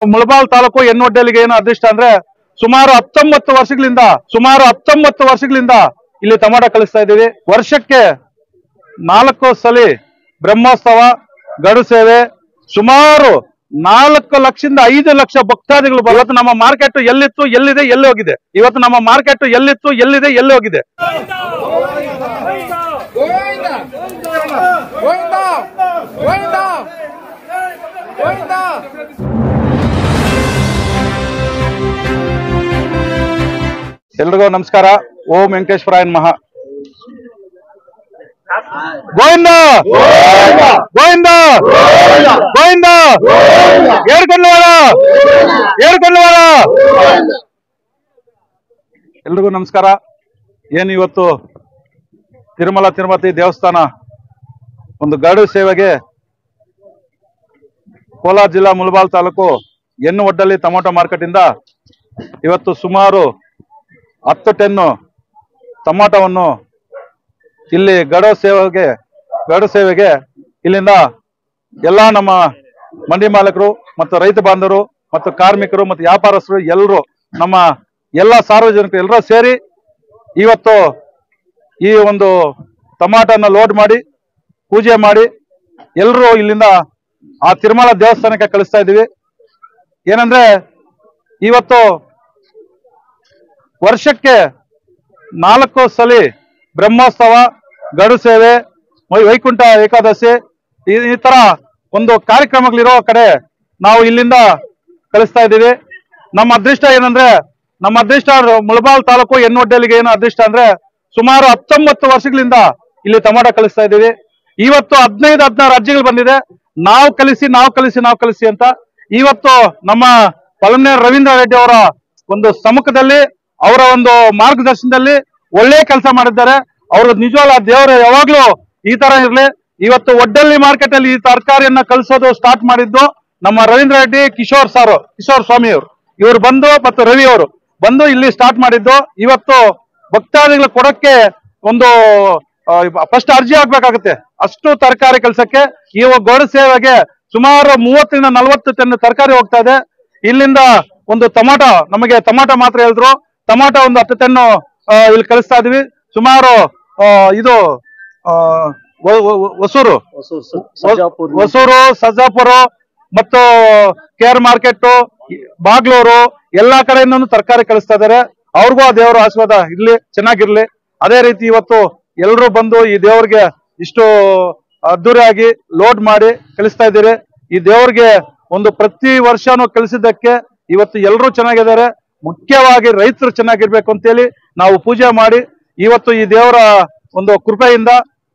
ಮುಳಬಾಲ್ ತಾಲೂಕು ಎನ್ನೊಡ್ಡಲಿಗೆ ಏನು ಅದೃಷ್ಟ ಅಂದ್ರೆ ಸುಮಾರು 19 ವರ್ಷಗಳಿಂದ ಇಲ್ಲಿ ಟೊಮಾಟೊ ಕಳಿಸ್ತಾ ಇದ್ದೀವಿ. ವರ್ಷಕ್ಕೆ 4 ಸಲ ಬ್ರಹ್ಮೋತ್ಸವ, ಗಡು ಸೇವೆ, ಸುಮಾರು 4 ಲಕ್ಷದಿಂದ 5 ಲಕ್ಷ ಭಕ್ತಾದಿಗಳು ಇವತ್ತು ನಮ್ಮ ಮಾರ್ಕೆಟ್ ಎಲ್ಲಿತ್ತು ಎಲ್ಲಿದೆ ಎಲ್ಲಿ ಹೋಗಿದೆ. ಇವತ್ತು ನಮ್ಮ ಮಾರ್ಕೆಟ್ ಎಲ್ಲಿತ್ತು ಎಲ್ಲಿದೆ ಎಲ್ಲಿ ಹೋಗಿದೆ. ಎಲ್ರಿಗೂ ನಮಸ್ಕಾರ. ಓಂ ವೆಂಕಟೇಶ್ವರಾಯ ನಮಃ. ಗೋವಿಂದ ಗೋವಿಂದ ಗೋವಿಂದ ಹೇಳ್ಕೊಂಡ್ವಾಡ. ಎಲ್ರಿಗೂ ನಮಸ್ಕಾರ. ಏನು ಇವತ್ತು ತಿರುಮಲ ತಿರುಪತಿ ದೇವಸ್ಥಾನ ಒಂದು ಗಡು ಸೇವೆಗೆ ಕೋಲಾರ ಜಿಲ್ಲಾ ಮುಳಬಾಲ್ ತಾಲೂಕು ಎನ್ನೊಡ್ಡಲ್ಲಿ ಟೊಮಾಟೊ ಮಾರ್ಕೆಟ್ ಇಂದ ಇವತ್ತು ಸುಮಾರು 10 ಟನ್ ಟೊಮಾಟೊವನ್ನು ಇಲ್ಲಿ ಗಡು ಸೇವೆಗೆ ಇಲ್ಲಿಂದ ಎಲ್ಲಾ ನಮ್ಮ ಮಂಡಿ ಮಾಲಕರು ಮತ್ತು ರೈತ ಬಾಂಧವರು ಮತ್ತು ಕಾರ್ಮಿಕರು ಮತ್ತು ವ್ಯಾಪಾರಸ್ಥರು ಎಲ್ಲರೂ ನಮ್ಮ ಎಲ್ಲ ಸಾರ್ವಜನಿಕರು ಎಲ್ಲರೂ ಸೇರಿ ಇವತ್ತು ಈ ಒಂದು ಟೊಮಾಟೊನ ಲೋಡ್ ಮಾಡಿ ಪೂಜೆ ಮಾಡಿ ಎಲ್ಲರೂ ಇಲ್ಲಿಂದ ಆ ತಿರುಮಲ ದೇವಸ್ಥಾನಕ್ಕೆ ಕಳಿಸ್ತಾ ಇದ್ದೀವಿ. ಏನಂದ್ರೆ ಇವತ್ತು ವರ್ಷಕ್ಕೆ 4 ಸಲ ಬ್ರಹ್ಮೋತ್ಸವ, ಗಡು ಸೇವೆ, ವೈಕುಂಠ ಏಕಾದಶಿ ಈ ತರ ಒಂದು ಕಾರ್ಯಕ್ರಮಗಳಿರೋ ಕಡೆ ನಾವು ಇಲ್ಲಿಂದ ಕಳಿಸ್ತಾ ಇದ್ದೀವಿ. ನಮ್ಮ ಅದೃಷ್ಟ ಏನಂದ್ರೆ ಮುಳಬಾಲ್ ತಾಲೂಕು ಎನ್ನೊಡ್ಡಲಿಗೆ ಏನು ಅದೃಷ್ಟ ಅಂದ್ರೆ ಸುಮಾರು 19 ವರ್ಷಗಳಿಂದ ಇಲ್ಲಿ ಟೊಮಾಟೊ ಕಳಿಸ್ತಾ ಇದ್ದೀವಿ. ಇವತ್ತು 15-16 ಅರ್ಜಿಗಳು ಬಂದಿದೆ. ನಾವು ಕಳಿಸಿ ಅಂತ. ಇವತ್ತು ನಮ್ಮ ಪಲಮನೇರ್ ರವೀಂದ್ರ ರೆಡ್ಡಿ ಅವರ ಒಂದು ಸಮ್ಮುಖದಲ್ಲಿ, ಅವರ ಒಂದು ಮಾರ್ಗದರ್ಶನದಲ್ಲಿ ಒಳ್ಳೆ ಕೆಲಸ ಮಾಡಿದ್ದಾರೆ. ಅವರು ನಿಜವಾಗ್ಲೂ ದೇವರು ಯಾವಾಗ್ಲೂ ಈ ತರ ಇರ್ಲಿ. ಇವತ್ತು ಒಡ್ಡಲ್ಲಿ ಮಾರ್ಕೆಟ್ ಅಲ್ಲಿ ಈ ತರಕಾರಿಯನ್ನ ಕಳಿಸೋದು ಸ್ಟಾರ್ಟ್ ಮಾಡಿದ್ದು ನಮ್ಮ ರವೀಂದ್ರ ರೆಡ್ಡಿ, ಕಿಶೋರ್ ಸ್ವಾಮಿ ಅವರು, ಇವರು ಬಂದು ಮತ್ತು ರವಿ ಅವರು ಬಂದು ಇಲ್ಲಿ ಸ್ಟಾರ್ಟ್ ಮಾಡಿದ್ದು. ಇವತ್ತು ಭಕ್ತಾದಿಗಳು ಕೊಡಕ್ಕೆ ಒಂದು ಫಸ್ಟ್ ಅರ್ಜಿ ಹಾಕ್ಬೇಕಾಗುತ್ತೆ, ಅಷ್ಟು ತರಕಾರಿ ಕಳ್ಸಕ್ಕೆ. ಈ ಗಡು ಸೇವೆಗೆ ಸುಮಾರು 30-40 ಟನ್ ತರಕಾರಿ ಹೋಗ್ತಾ ಇದೆ. ಇಲ್ಲಿಂದ ಒಂದು ನಮಗೆ ಟೊಮಾಟೊ ಮಾತ್ರ ಹೇಳಿದ್ರು, ಟೊಮಾಟೊ ಒಂದು 10 ಟನ್ ಇಲ್ಲಿ ಕಳಿಸ್ತಾ ಇದೀವಿ. ಸುಮಾರು ಇದು ಹೊಸೂರು, ಸಜ್ಜಾಪುರ ಮತ್ತು KR ಮಾರ್ಕೆಟ್, ಬಾಗ್ಲೂರು ಎಲ್ಲಾ ಕಡೆಯಿಂದನೂ ತರಕಾರಿ ಕಳಿಸ್ತಾ ಇದಾರೆ. ಅವ್ರಿಗೂ ಆ ದೇವರ ಆಶೀರ್ವಾದ ಇರ್ಲಿ, ಚೆನ್ನಾಗಿರ್ಲಿ. ಅದೇ ರೀತಿ ಇವತ್ತು ಎಲ್ಲರೂ ಬಂದು ಈ ದೇವ್ರಿಗೆ ಇಷ್ಟು ಅದ್ದೂರಿಯಾಗಿ ಲೋಡ್ ಮಾಡಿ ಕಳಿಸ್ತಾ ಇದ್ದೀರಿ. ಈ ದೇವ್ರಿಗೆ ಒಂದು ಪ್ರತಿ ವರ್ಷನೂ ಕಳಿಸಿದ್ದಕ್ಕೆ ಇವತ್ತು ಎಲ್ಲರೂ ಚೆನ್ನಾಗಿದ್ದಾರೆ. ಮುಖ್ಯವಾಗಿ ರೈತರು ಚೆನ್ನಾಗಿರ್ಬೇಕು ಅಂತೇಳಿ ನಾವು ಪೂಜೆ ಮಾಡಿ ಇವತ್ತು ಈ ದೇವರ ಒಂದು ಕೃಪೆಯಿಂದ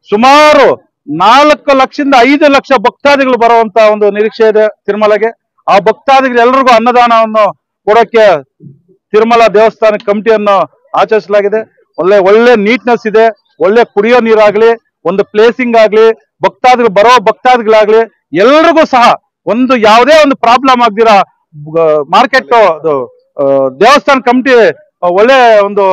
ಸುಮಾರು 4 ಲಕ್ಷದಿಂದ 5 ಲಕ್ಷ ಭಕ್ತಾದಿಗಳು ಬರುವಂತ ಒಂದು ನಿರೀಕ್ಷೆ ಇದೆ ತಿರುಮಲೆಗೆ. ಆ ಭಕ್ತಾದಿಗಳು ಎಲ್ರಿಗೂ ಅನ್ನದಾನವನ್ನು ಕೊಡೋಕೆ ತಿರುಮಲ ದೇವಸ್ಥಾನ ಕಮಿಟಿಯನ್ನು ಆಚರಿಸಲಾಗಿದೆ. ಒಳ್ಳೆ ನೀಟ್ನೆಸ್ ಇದೆ. ಒಳ್ಳೆ ಕುಡಿಯೋ ನೀರಾಗ್ಲಿ, ಒಂದು ಪ್ಲೇಸಿಂಗ್ ಆಗ್ಲಿ, ಭಕ್ತಾದಿಗಳಾಗ್ಲಿ ಎಲ್ರಿಗೂ ಸಹ ಒಂದು ಯಾವುದೇ ಒಂದು ಪ್ರಾಬ್ಲಮ್ ಆಗ್ದಿರಾ ಮಾರ್ಕೆಟ್ ದೇವಸ್ಥಾನ ಕಮಿಟಿ ಒಳ್ಳೆ ಒಂದು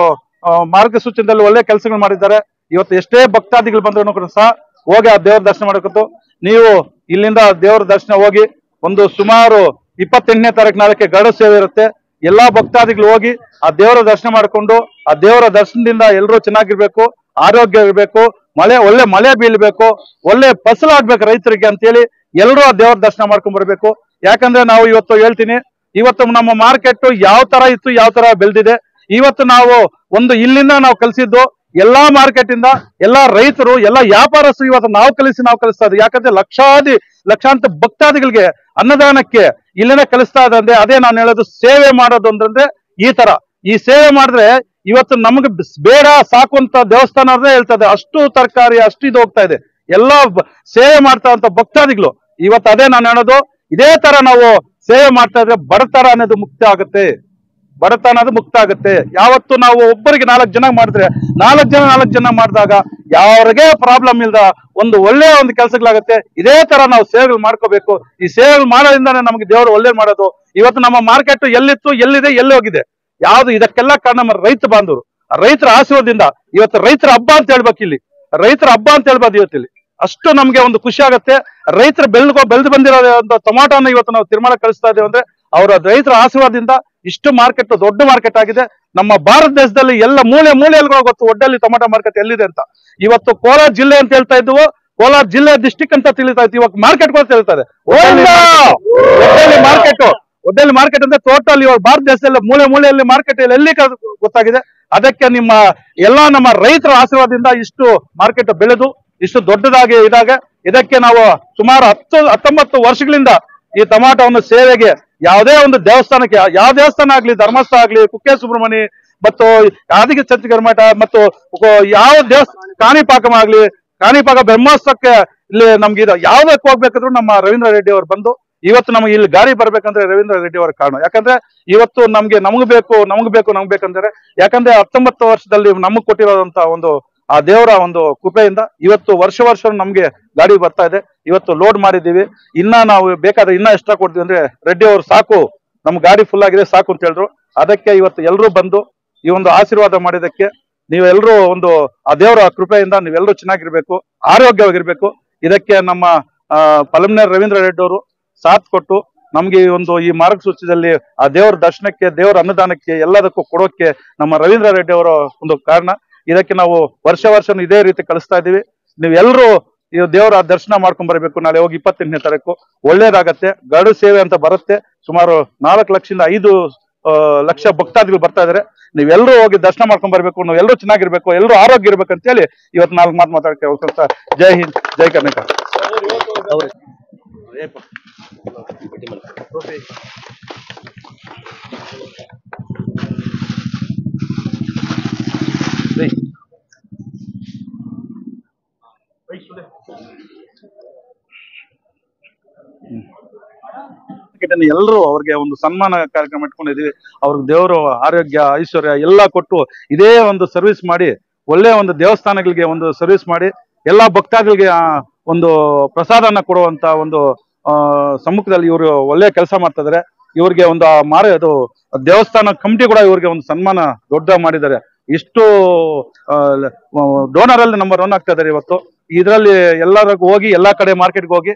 ಮಾರ್ಗಸೂಚನೆಯಲ್ಲಿ ಒಳ್ಳೆ ಕೆಲಸಗಳು ಮಾಡಿದ್ದಾರೆ. ಇವತ್ತು ಎಷ್ಟೇ ಭಕ್ತಾದಿಗಳು ಬಂದ್ರು ಸಹ ಹೋಗಿ ಆ ದೇವರ ದರ್ಶನ ಮಾಡಬೇಕು. ನೀವು ಇಲ್ಲಿಂದ ದೇವರ ದರ್ಶನ ಹೋಗಿ ಒಂದು ಸುಮಾರು 28ನೇ ತಾರೀಕು ನಾಳಕ್ಕೆ ಗಡು ಸೇವೆ ಇರುತ್ತೆ. ಎಲ್ಲಾ ಭಕ್ತಾದಿಗಳು ಹೋಗಿ ಆ ದೇವರ ದರ್ಶನ ಮಾಡಿಕೊಂಡು ಆ ದೇವರ ದರ್ಶನದಿಂದ ಎಲ್ಲರೂ ಚೆನ್ನಾಗಿರ್ಬೇಕು, ಆರೋಗ್ಯ ಇರಬೇಕು, ಒಳ್ಳೆ ಮಳೆ ಬೀಳ್ಬೇಕು, ಒಳ್ಳೆ ಫಸಲಾಗ್ಬೇಕು ರೈತರಿಗೆ ಅಂತೇಳಿ ಎಲ್ಲರೂ ಆ ದೇವರ ದರ್ಶನ ಮಾಡ್ಕೊಂಡ್ ಬರ್ಬೇಕು. ಯಾಕಂದ್ರೆ ನಾವು ಇವತ್ತು ಹೇಳ್ತೀನಿ, ಇವತ್ತು ನಮ್ಮ ಮಾರ್ಕೆಟ್ ಯಾವ ತರ ಇತ್ತು, ಯಾವ ತರ ಬೆಳೆದಿದೆ. ಇವತ್ತು ನಾವು ಒಂದು ಇಲ್ಲಿಂದ ನಾವು ಕಲಿಸಿದ್ದು ಎಲ್ಲಾ ಮಾರ್ಕೆಟ್ ಇಂದ ಎಲ್ಲಾ ರೈತರು, ಎಲ್ಲಾ ವ್ಯಾಪಾರಸ್ಥರು ಇವತ್ತು ನಾವು ಕಲಿಸ್ತಾ ಇದ್ದೀವಿ. ಯಾಕಂದ್ರೆ ಲಕ್ಷಾಂತರ ಭಕ್ತಾದಿಗಳಿಗೆ ಅನ್ನದಾನಕ್ಕೆ ಇಲ್ಲಿಂದ ಕಲಿಸ್ತಾ ಇದ್ದಂದ್ರೆ ಅದೇ ನಾನು ಹೇಳೋದು, ಸೇವೆ ಮಾಡೋದು ಅಂತಂದ್ರೆ ಈ ಸೇವೆ ಮಾಡಿದ್ರೆ ಇವತ್ತು ನಮಗೆ ಬೇಡ ಸಾಕು ಅಂತ ದೇವಸ್ಥಾನ ಹೇಳ್ತದೆ. ಅಷ್ಟು ತರಕಾರಿ ಅಷ್ಟು ಇದು ಹೋಗ್ತಾ ಇದೆ. ಎಲ್ಲಾ ಸೇವೆ ಮಾಡ್ತಾ ಅಂತ ಭಕ್ತಾದಿಗಳು ಇವತ್ತು ಅದೇ ನಾನು ಹೇಳೋದು. ಇದೇ ತರ ನಾವು ಸೇವೆ ಮಾಡ್ತಾ ಇದ್ರೆ ಬಡತನ ಅನ್ನೋದು ಮುಕ್ತ ಆಗುತ್ತೆ. ಯಾವತ್ತು ನಾವು ಒಬ್ಬರಿಗೆ 4 ಜನ ಮಾಡಿದ್ರೆ 4 ಜನ ಮಾಡಿದಾಗ ಯಾವ್ರಿಗೆ ಪ್ರಾಬ್ಲಮ್ ಇಲ್ದ ಒಂದು ಒಳ್ಳೆ ಒಂದು ಕೆಲಸಗಳಾಗುತ್ತೆ. ಇದೇ ತರ ನಾವು ಸೇವೆಗಳು ಮಾಡ್ಕೋಬೇಕು. ಈ ಸೇವೆಗಳು ಮಾಡೋದ್ರಿಂದಾನೇ ನಮ್ಗೆ ದೇವರು ಒಳ್ಳೇದ್ ಮಾಡೋದು. ಇವತ್ತು ನಮ್ಮ ಮಾರ್ಕೆಟ್ ಎಲ್ಲಿತ್ತು ಎಲ್ಲಿದೆ ಎಲ್ಲಿ ಹೋಗಿದೆ, ಯಾವ್ದು ಇದಕ್ಕೆಲ್ಲ ಕಾರಣ ನಮ್ಮ ರೈತ ಬಾಂಧವರು, ರೈತರ ಆಶೀರ್ವಾದದಿಂದ ಇವತ್ತು ರೈತರ ಹಬ್ಬ ಅಂತ ಹೇಳ್ಬೇಕು. ಇಲ್ಲಿ ರೈತರ ಹಬ್ಬ ಅಂತ ಹೇಳ್ಬೋದು ಇವತ್ತಿಲ್ಲಿ. ಅಷ್ಟು ನಮ್ಗೆ ಒಂದು ಖುಷಿ ಆಗುತ್ತೆ. ರೈತರು ಬೆಳೆದು ಬಂದಿರೋ ಟೊಮಾಟೋನ ಇವತ್ತು ನಾವು ತಿರುಮಲ ಕಳಿಸ್ತಾ ಇದ್ದೇವೆ ಅಂದ್ರೆ ಅವರ ರೈತರ ಆಶೀರ್ವಾದದಿಂದ ಇಷ್ಟು ಮಾರ್ಕೆಟ್ ದೊಡ್ಡ ಮಾರ್ಕೆಟ್ ಆಗಿದೆ. ನಮ್ಮ ಭಾರತ ದೇಶದಲ್ಲಿ ಎಲ್ಲ ಮೂಲೆ ಮೂಲೆಯಲ್ಲಿ ಗೊತ್ತು ಒಡ್ಡಲ್ಲಿ ಟೊಮೆಟೊ ಮಾರ್ಕೆಟ್ ಎಲ್ಲಿದೆ ಅಂತ. ಇವತ್ತು ಕೋಲಾರ ಜಿಲ್ಲೆ ಅಂತ ಹೇಳ್ತಾ ಇದ್ವು, ಕೋಲಾರ ಜಿಲ್ಲೆ ಡಿಸ್ಟಿಕ್ ಅಂತ ತಿಳಿತಾ ಇತ್ತು, ಇವಾಗ ಮಾರ್ಕೆಟ್ ಕೂಡ ಹೇಳ್ತಾರೆ ಒಡ್ಡಲ್ಲಿ ಮಾರ್ಕೆಟ್ ಅಂದ್ರೆ ಟೋಟಲ್ ಇವಾಗ ಭಾರತ ದೇಶದಲ್ಲಿ ಮೂಲೆ ಮೂಲೆಯಲ್ಲಿ ಮಾರ್ಕೆಟ್ ಎಲ್ಲಿ ಗೊತ್ತಾಗಿದೆ. ಅದಕ್ಕೆ ನಿಮ್ಮ ಎಲ್ಲಾ ನಮ್ಮ ರೈತರ ಆಶೀರ್ವಾದದಿಂದ ಇಷ್ಟು ಮಾರ್ಕೆಟ್ ಬೆಳೆದು ಇಷ್ಟು ದೊಡ್ಡದಾಗಿ ಇದಾಗ ಇದಕ್ಕೆ ನಾವು ಸುಮಾರು 19 ವರ್ಷಗಳಿಂದ ಈ ಟೊಮಾಟೋವನ್ನು ಸೇವೆಗೆ ಯಾವುದೇ ಒಂದು ದೇವಸ್ಥಾನಕ್ಕೆ, ಯಾವ ದೇವಸ್ಥಾನ ಆಗ್ಲಿ, ಧರ್ಮಸ್ಥಳ ಆಗ್ಲಿ, ಕುಕ್ಕೆ ಸುಬ್ರಹ್ಮಣ್ಯ ಮತ್ತು ಯಾದಗಿರಿ ಚಂಚಗಿರಿ ಮಠ ಮತ್ತು ಯಾವ ದೇವಸ್ಥಾನ ಕಾಣಿಪಾಕಂ ಆಗ್ಲಿ, ಕಾಣಿಪಾಕ ಬ್ರಹ್ಮೋತ್ಸವಕ್ಕೆ ಇಲ್ಲಿ ನಮ್ಗೆ ಯಾವ್ದಕ್ಕೆ ಹೋಗ್ಬೇಕಾದ್ರೂ ನಮ್ಮ ರವೀಂದ್ರ ರೆಡ್ಡಿ ಅವರು ಬಂದು ಇವತ್ತು ನಮಗೆ ಇಲ್ಲಿ ಗಾಡಿ ಬರ್ಬೇಕಂದ್ರೆ ರವೀಂದ್ರ ರೆಡ್ಡಿ ಅವರ ಕಾರಣ. ಯಾಕಂದ್ರೆ ಇವತ್ತು ನಮಗ್ ಬೇಕಂದ್ರೆ ಯಾಕಂದ್ರೆ 19 ವರ್ಷದಲ್ಲಿ ನಮಗ್ ಕೊಟ್ಟಿರೋದಂತ ಒಂದು ಆ ದೇವರ ಒಂದು ಕೃಪೆಯಿಂದ ಇವತ್ತು ವರ್ಷ ನಮ್ಗೆ ಗಾಡಿ ಬರ್ತಾ ಇದೆ. ಇವತ್ತು ಲೋಡ್ ಮಾಡಿದೀವಿ, ಇನ್ನ ನಾವು ಬೇಕಾದ್ರೆ ಇನ್ನ ಎಕ್ಸ್ಟ್ರಾ ಕೊಡ್ತೀವಿ ಅಂದ್ರೆ ರೆಡ್ಡಿ ಅವರು ಸಾಕು, ನಮ್ ಗಾಡಿ ಫುಲ್ ಆಗಿದೆ ಸಾಕು ಅಂತ ಹೇಳಿದ್ರು. ಅದಕ್ಕೆ ಇವತ್ತು ಎಲ್ಲರೂ ಬಂದು ಈ ಒಂದು ಆಶೀರ್ವಾದ ಮಾಡಿದಕ್ಕೆ ನೀವೆಲ್ಲರೂ ಒಂದು ಆ ದೇವರ ಕೃಪೆಯಿಂದ ನೀವೆಲ್ಲರೂ ಚೆನ್ನಾಗಿರ್ಬೇಕು, ಆರೋಗ್ಯವಾಗಿರ್ಬೇಕು. ಇದಕ್ಕೆ ನಮ್ಮ ಪಲಮ್ನೇರ್ ರವೀಂದ್ರ ರೆಡ್ಡಿ ಅವರು ಸಾಥ್ ಕೊಟ್ಟು ನಮ್ಗೆ ಈ ಮಾರ್ಗಸೂಚಿಯಲ್ಲಿ ಆ ದೇವರ ದರ್ಶನಕ್ಕೆ, ದೇವರ ಅನ್ನದಾನಕ್ಕೆ ಎಲ್ಲದಕ್ಕೂ ಕೊಡೋಕೆ ನಮ್ಮ ರವೀಂದ್ರ ರೆಡ್ಡಿ ಅವರ ಒಂದು ಕಾರಣ. ಇದಕ್ಕೆ ನಾವು ವರ್ಷ ಇದೇ ರೀತಿ ಕಳಿಸ್ತಾ ಇದೀವಿ. ನೀವೆಲ್ಲರೂ ಈ ದೇವರ ದರ್ಶನ ಮಾಡ್ಕೊಂಡ್ ಬರಬೇಕು. ನಾಳೆ ಹೋಗಿ 28ನೇ ತಾರೀಕು ಒಳ್ಳೇದಾಗತ್ತೆ. ಗರುಡ ಸೇವೆ ಅಂತ ಬರುತ್ತೆ. ಸುಮಾರು 4 ಲಕ್ಷದಿಂದ 5 ಲಕ್ಷ ಭಕ್ತಾದಿಗಳು ಬರ್ತಾ ಇದಾರೆ. ನೀವೆಲ್ಲರೂ ಹೋಗಿ ದರ್ಶನ ಮಾಡ್ಕೊಂಡ್ ಬರ್ಬೇಕು, ನಾವೆಲ್ಲರೂ ಚೆನ್ನಾಗಿರ್ಬೇಕು, ಎಲ್ಲರೂ ಆರೋಗ್ಯ ಇರ್ಬೇಕು ಅಂತ ಹೇಳಿ ಇವತ್ತು 4 ಮಾತು ಮಾತಾಡಕ್ಕೆ ಹೋಗ್ತಾ. ಜೈ ಹಿಂದ್, ಜೈ ಕರ್ನಾಟಕ. ಎಲ್ಲರೂ ಅವ್ರಿಗೆ ಒಂದು ಸನ್ಮಾನ ಕಾರ್ಯಕ್ರಮ ಇಟ್ಕೊಂಡಿದೀವಿ. ಅವ್ರಿಗೆ ದೇವರು ಆರೋಗ್ಯ ಐಶ್ವರ್ಯ ಎಲ್ಲ ಕೊಟ್ಟು ಇದೇ ಒಂದು ಸರ್ವಿಸ್ ಮಾಡಿ, ಒಳ್ಳೆ ಒಂದು ದೇವಸ್ಥಾನಗಳಿಗೆ ಒಂದು ಸರ್ವಿಸ್ ಮಾಡಿ, ಎಲ್ಲಾ ಭಕ್ತಾದಿಗಳಿಗೆ ಒಂದು ಪ್ರಸಾದನ ಕೊಡುವಂತ ಒಂದು ಸಮ್ಮುಖದಲ್ಲಿ ಇವರು ಒಳ್ಳೆ ಕೆಲಸ ಮಾಡ್ತಾ ಇದಾರೆ. ಇವ್ರಿಗೆ ಒಂದು ಅದು ದೇವಸ್ಥಾನ ಕಮಿಟಿ ಕೂಡ ಇವ್ರಿಗೆ ಒಂದು ಸನ್ಮಾನ ದೊಡ್ಡ ಮಾಡಿದ್ದಾರೆ. ಇಷ್ಟು ಡೋನರ್ ಅಲ್ಲಿ ನಂಬರ್ 1 ಆಗ್ತಾ ಇದಾರೆ ಇವತ್ತು. ಇದರಲ್ಲಿ ಎಲ್ಲರಿಗೂ ಹೋಗಿ ಎಲ್ಲಾ ಕಡೆ ಮಾರ್ಕೆಟ್ಗೆ ಹೋಗಿ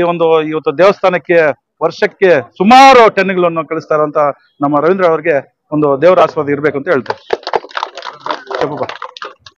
ಇವತ್ತು ದೇವಸ್ಥಾನಕ್ಕೆ ವರ್ಷಕ್ಕೆ ಸುಮಾರು ಟನ್ಗಳನ್ನು ಕಳಿಸ್ತಾ ಇರುವಂತ ನಮ್ಮ ರವೀಂದ್ರ ಅವರಿಗೆ ಒಂದು ದೇವರ ಆಶೀರ್ವಾದ ಇರ್ಬೇಕು ಅಂತ ಹೇಳ್ತೇವೆ.